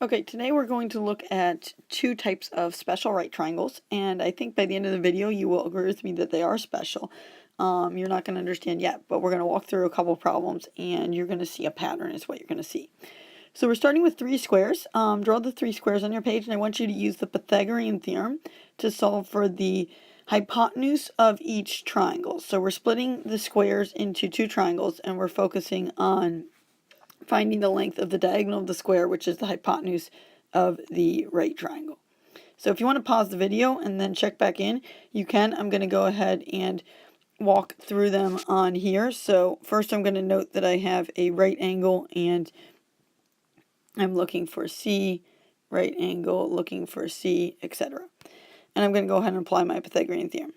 Okay, today we're going to look at two types of special right triangles, and I think by the end of the video you will agree with me that they are special. You're not going to understand yet, but we're going to walk through a couple problems, and you're going to see a pattern is what you're going to see. So we're starting with three squares. Draw the three squares on your page, and I want you to use the Pythagorean Theorem to solve for the hypotenuse of each triangle. So we're splitting the squares into two triangles, and we're focusing on finding the length of the diagonal of the square, which is the hypotenuse of the right triangle. So if you want to pause the video and then check back in, you can. I'm going to go ahead and walk through them on here. So first I'm going to note that I have a right angle and I'm looking for C, right angle, looking for C, etc. And I'm going to go ahead and apply my Pythagorean theorem.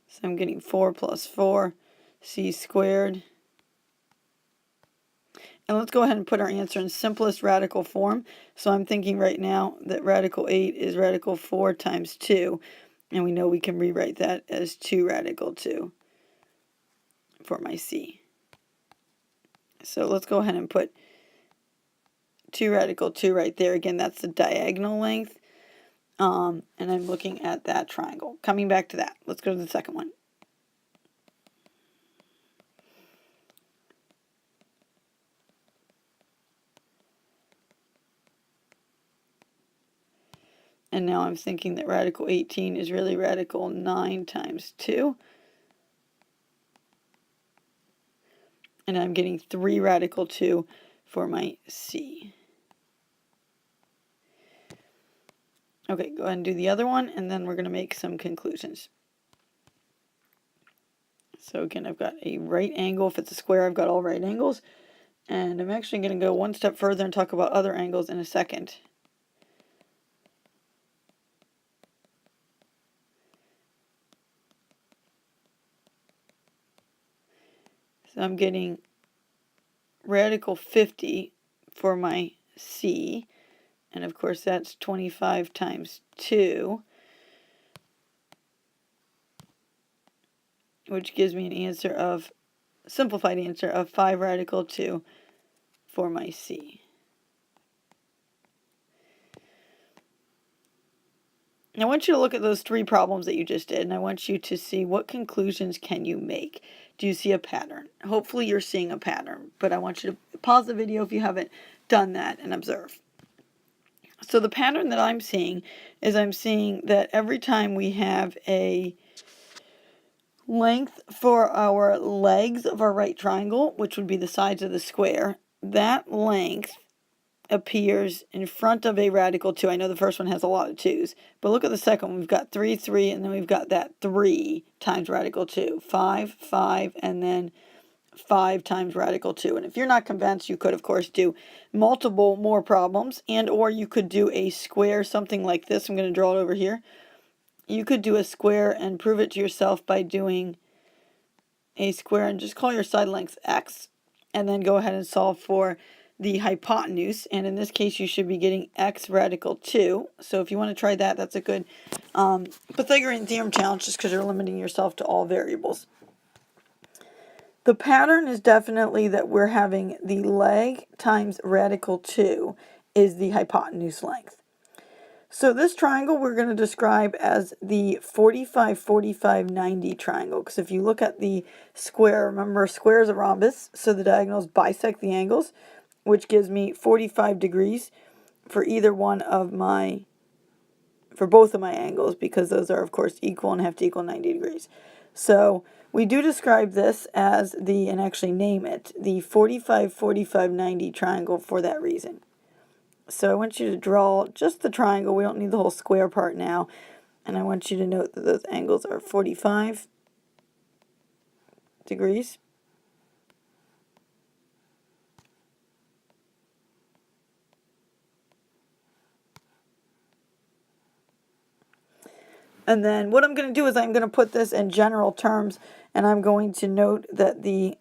So I'm getting 4 plus 4, C squared. And let's go ahead and put our answer in simplest radical form. So I'm thinking right now that radical 8 is radical 4 times 2. And we know we can rewrite that as 2 radical 2 for my C. So let's go ahead and put 2 radical 2 right there. Again, that's the diagonal length. And I'm looking at that triangle. Coming back to that, let's go to the second one. And now I'm thinking that radical 18 is really radical 9 times 2. And I'm getting 3 radical 2 for my C. Okay, go ahead and do the other one, and then we're going to make some conclusions. So again, I've got a right angle. If it's a square, I've got all right angles. And I'm actually going to go one step further and talk about other angles in a second. So I'm getting radical 50 for my C. And of course, that's 25 times 2. Which gives me an answer of, simplified answer of 5 radical 2 for my C. I want you to look at those three problems that you just did, and I want you to see what conclusions can you make. Do you see a pattern? Hopefully you're seeing a pattern, but I want you to pause the video if you haven't done that and observe. So the pattern that I'm seeing is I'm seeing that every time we have a length for our legs of our right triangle, which would be the sides of the square, that length appears in front of a radical 2. I know the first one has a lot of 2's, but look at the second one. We've got 3, 3, and then we've got that 3 times radical 2. 5, 5, and then 5 times radical 2. And if you're not convinced, you could, of course, do multiple more problems, and or you could do a square, something like this. I'm going to draw it over here. You could do a square and prove it to yourself by doing a square and just call your side length x, and then go ahead and solve for the hypotenuse, and in this case you should be getting x radical 2. So if you want to try that, that's a good Pythagorean theorem challenge, just because you're limiting yourself to all variables. The pattern is definitely that we're having the leg times radical 2 is the hypotenuse length. So this triangle we're going to describe as the 45, 45, 90 triangle, because if you look at the square, remember a square is a rhombus, so the diagonals bisect the angles, which gives me 45 degrees for either one of my, for both of my angles, because those are of course equal and have to equal 90 degrees. So we do describe this as the, and actually name it, the 45, 45, 90 triangle for that reason. So I want you to draw just the triangle. We don't need the whole square part now. And I want you to note that those angles are 45 degrees. And then what I'm going to do is I'm going to put this in general terms, and I'm going to note that the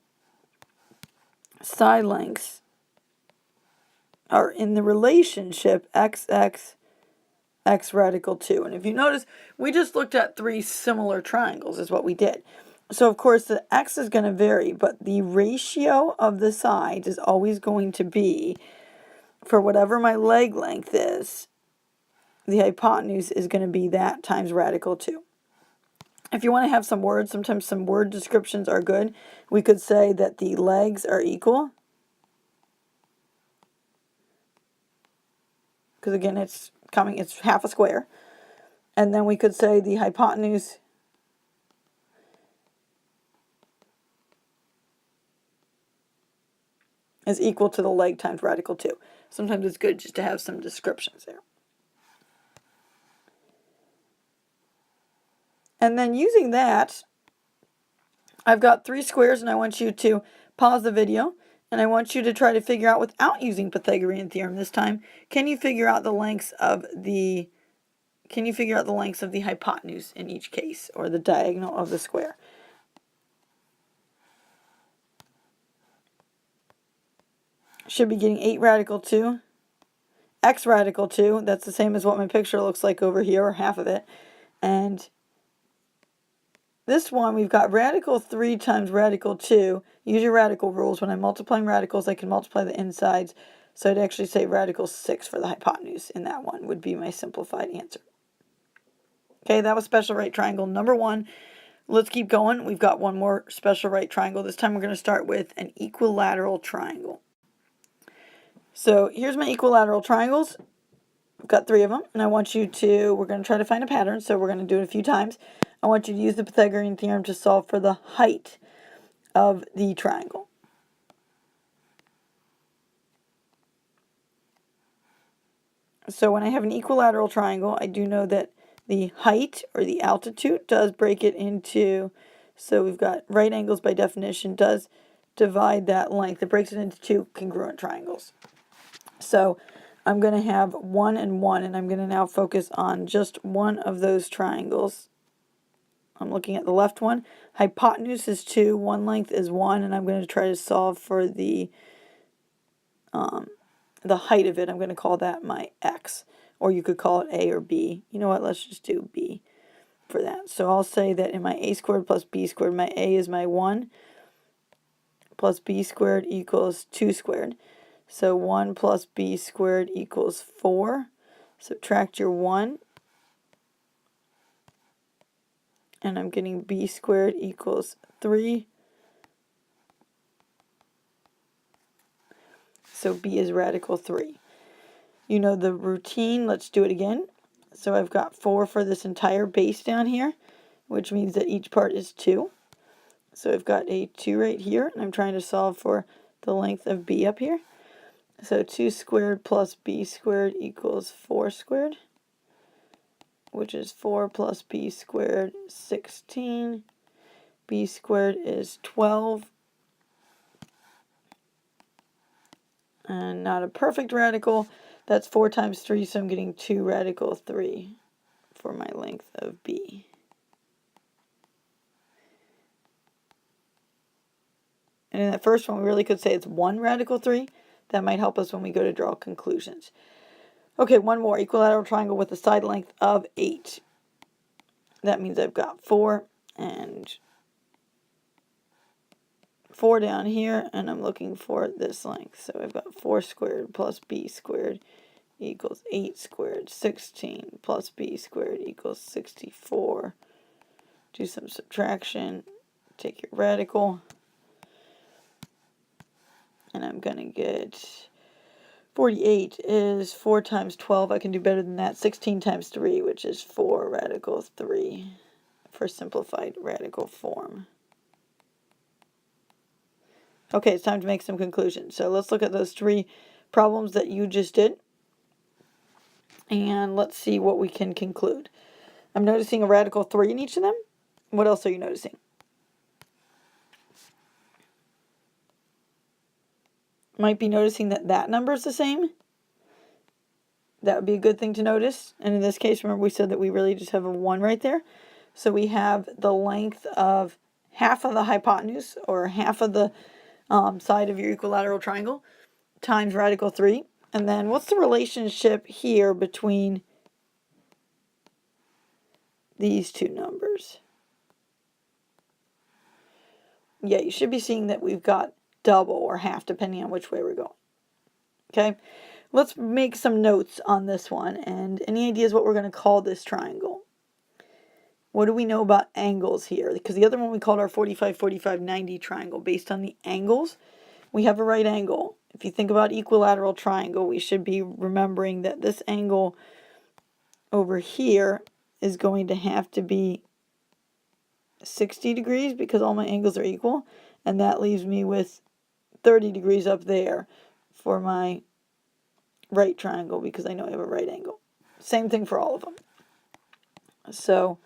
side lengths are in the relationship x radical 2. And if you notice, we just looked at three similar triangles is what we did. So of course the x is going to vary, but the ratio of the sides is always going to be, for whatever my leg length is, the hypotenuse is going to be that times radical 2. If you want to have some words, sometimes some word descriptions are good. We could say that the legs are equal, because again it's half a square. And then we could say the hypotenuse is equal to the leg times radical 2. Sometimes it's good just to have some descriptions there. And then using that, I've got 3 squares, and I want you to pause the video, and I want you to try to figure out, without using Pythagorean theorem this time, can you figure out the lengths of the hypotenuse in each case, or the diagonal of the square? Should be getting 8 radical 2, x radical 2, that's the same as what my picture looks like over here, or half of it, and this one, we've got radical 3 times radical 2. Use your radical rules. When I'm multiplying radicals, I can multiply the insides. So I'd actually say radical 6 for the hypotenuse in that one would be my simplified answer. Okay, that was special right triangle number 1. Let's keep going. We've got one more special right triangle. This time we're going to start with an equilateral triangle. So here's my equilateral triangles. I've got 3 of them, and we're going to try to find a pattern, so we're going to do it a few times. I want you to use the Pythagorean theorem to solve for the height of the triangle. So when I have an equilateral triangle, I do know that the height, or the altitude, does break it into, so we've got right angles by definition, does divide that length. It breaks it into 2 congruent triangles. So I'm going to have 1 and 1, and I'm going to now focus on just one of those triangles. I'm looking at the left one. Hypotenuse is 2, one length is 1, and I'm going to try to solve for the height of it. I'm going to call that my x, or you could call it a or b. You know what, let's just do b for that. So I'll say that in my a squared plus b squared, my a is my 1 plus b squared equals 2 squared. So 1 plus b squared equals 4. Subtract your 1. And I'm getting b squared equals 3. So b is radical 3. You know the routine. Let's do it again. So I've got 4 for this entire base down here, which means that each part is 2. So I've got a 2 right here, and I'm trying to solve for the length of b up here. So 2 squared plus b squared equals 4 squared, which is 4 plus b squared, 16. B squared is 12. And not a perfect radical. That's 4 times 3, so I'm getting 2 radical 3 for my length of b. And in that first one, we really could say it's 1 radical 3. That might help us when we go to draw conclusions. Okay, one more. Equilateral triangle with a side length of 8. That means I've got 4 and 4 down here, and I'm looking for this length. So I've got 4 squared plus b squared equals 8 squared. 16 plus b squared equals 64. Do some subtraction. Take your radical. And I'm going to get 48 is 4 times 12. I can do better than that. 16 times 3, which is 4 radical 3 for simplified radical form. Okay, it's time to make some conclusions. So let's look at those 3 problems that you just did. And let's see what we can conclude. I'm noticing a radical 3 in each of them. What else are you noticing? Might be noticing that that number is the same. That would be a good thing to notice. And in this case, remember we said that we really just have a 1 right there. So we have the length of half of the hypotenuse, or half of the side of your equilateral triangle, times radical 3. And then what's the relationship here between these two numbers? Yeah, you should be seeing that we've got double or half, depending on which way we're going. Okay, let's make some notes on this one. And any ideas what we're going to call this triangle? What do we know about angles here? Because the other one we called our 45, 45, 90 triangle. Based on the angles, we have a right angle. If you think about equilateral triangle, we should be remembering that this angle over here is going to have to be 60 degrees because all my angles are equal. And that leaves me with 30 degrees up there for my right triangle because I know I have a right angle. Same thing for all of them. So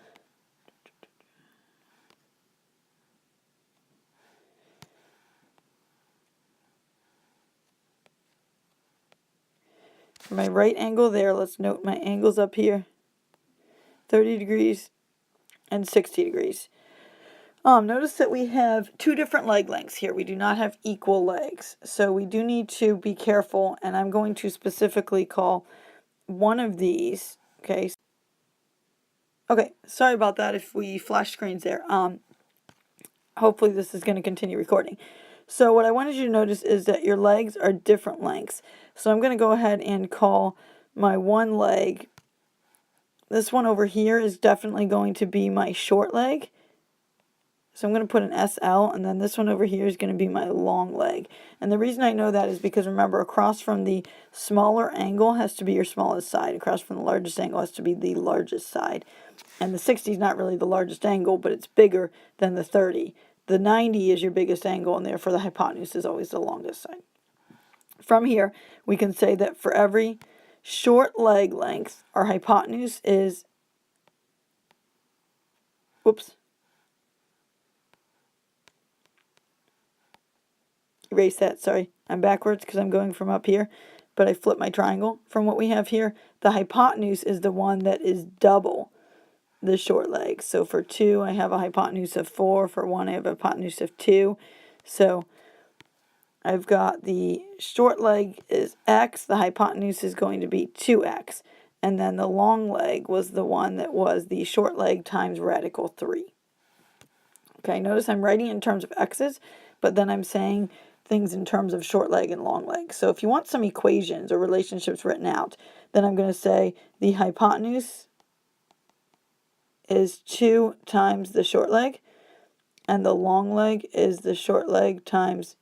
for my right angle there, let's note my angles up here, 30 degrees and 60 degrees. Notice that we have two different leg lengths here. We do not have equal legs. So we do need to be careful, and I'm going to specifically call one of these, okay? Okay, sorry about that if we flash screens there. Hopefully this is going to continue recording. So what I wanted you to notice is that your legs are different lengths. So I'm going to go ahead and call my one leg, this one over here is definitely going to be my short leg. So I'm going to put an SL, and then this one over here is going to be my long leg. And the reason I know that is because, remember, across from the smaller angle has to be your smallest side. Across from the largest angle has to be the largest side. And the 60 is not really the largest angle, but it's bigger than the 30. The 90 is your biggest angle, and therefore the hypotenuse is always the longest side. From here, we can say that for every short leg length, our hypotenuse is, erase that, sorry, I'm backwards because I'm going from up here, but I flipped my triangle from what we have here. The hypotenuse is the one that is double the short leg. So for 2, I have a hypotenuse of 4. For 1, I have a hypotenuse of 2. So I've got the short leg is x, the hypotenuse is going to be 2x. And then the long leg was the one that was the short leg times radical 3. Okay, notice I'm writing in terms of x's, but then I'm saying things in terms of short leg and long leg. So if you want some equations or relationships written out, then I'm going to say the hypotenuse is 2 times the short leg, and the long leg is the short leg times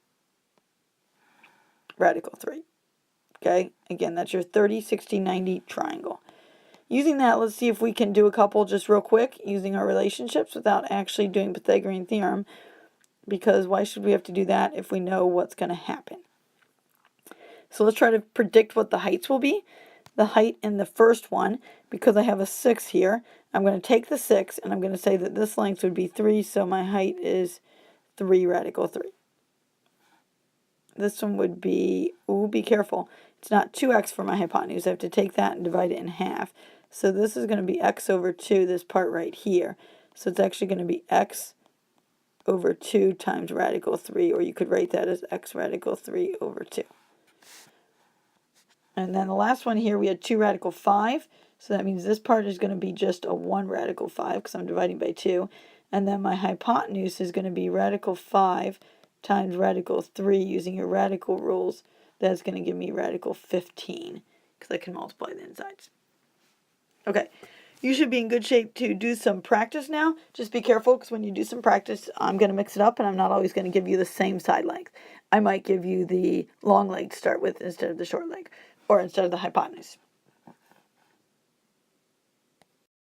radical 3. Okay, again, that's your 30, 60, 90 triangle. Using that, let's see if we can do a couple just real quick using our relationships without actually doing Pythagorean Theorem, because why should we have to do that if we know what's going to happen? So let's try to predict what the heights will be. The height in the first one, because I have a 6 here, I'm going to take the 6 and I'm going to say that this length would be 3, so my height is 3 radical 3. This one would be, ooh, be careful, it's not 2x for my hypotenuse. I have to take that and divide it in half. So this is going to be x over 2, this part right here. So it's actually going to be x over 2 times radical 3, or you could write that as x radical 3 over 2. And then the last one here, we had 2 radical 5. So that means this part is going to be just a 1 radical 5 because I'm dividing by 2. And then my hypotenuse is going to be radical 5 times radical 3 using your radical rules. That's going to give me radical 15 because I can multiply the insides. Okay, you should be in good shape to do some practice now. Just be careful because when you do some practice, I'm going to mix it up and I'm not always going to give you the same side length. I might give you the long leg to start with instead of the short leg, or instead of the hypotenuse.